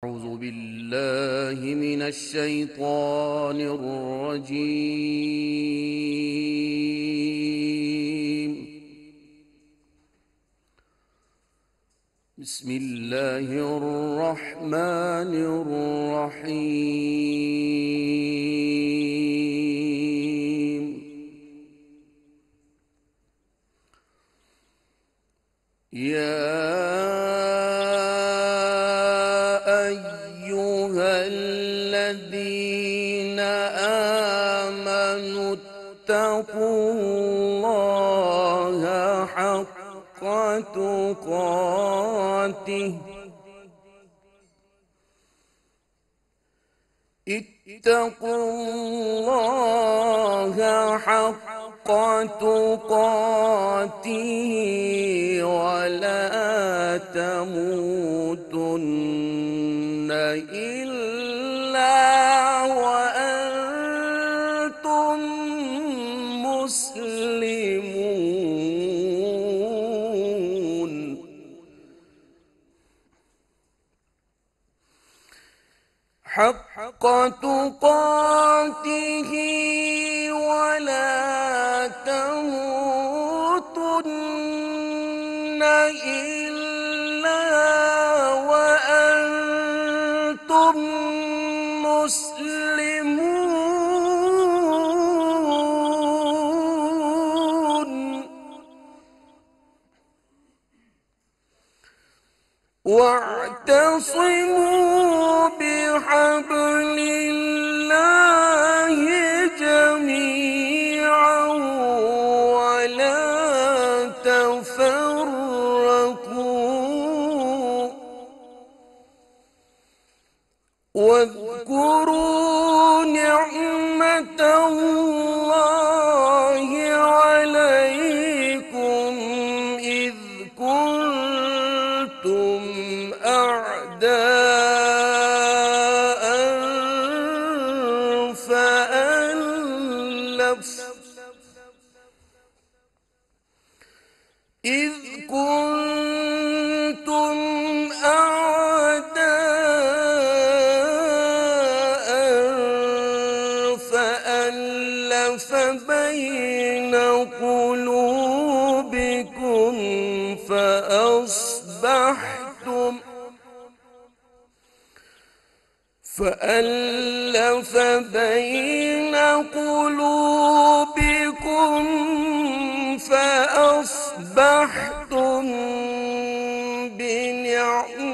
أعوذ بالله من الشيطان الرجيم. بسم الله الرحمن الرحيم. يا أيها الذين آمنوا اتقوا الله حق تقاته اتقوا الله حق تقاته ولا تموتن إلا وأنتم مسلمون. حق تقاته ولا تموتن إلا وأنتم مسلمون. واعتصموا بحبل الله جميعا ولا تفرقوا واذكروا نعمة الله عليكم إذ كنتم أعداء فألف بين قلوبكم فأصبحتم بنعمته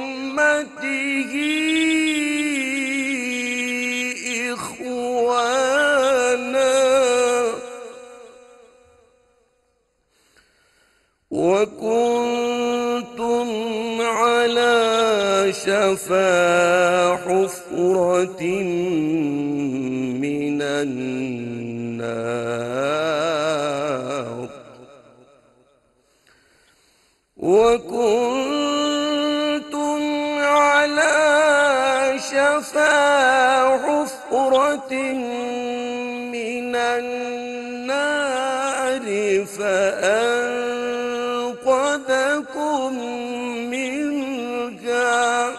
إخوانا وكنتم على شفا حفرة من النار وكنتم على شفا حفرة من النار فأنقذكم منها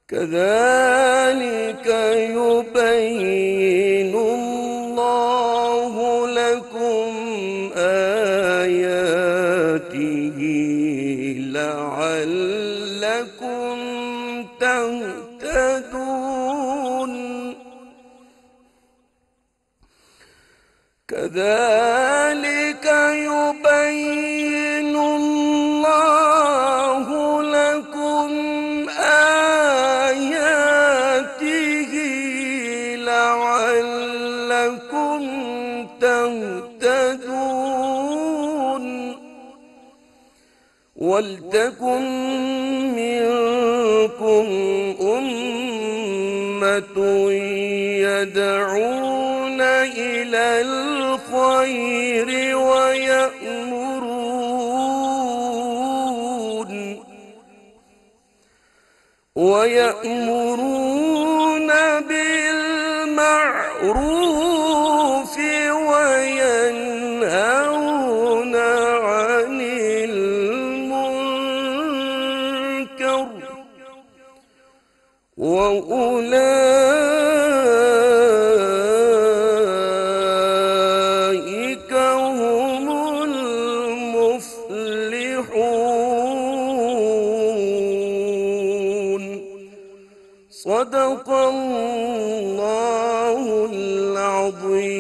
كذلك يبين الله لكم آياته لعلكم تهتدون. كذلك يبين الله لكم آياته لعلكم تهتدون. ولتكن منكم أمة يدعون إلى الخير ويأمرون بالمعروف وينهون عن المنكر وأولئك هم المفلحون. صدق الله العظيم.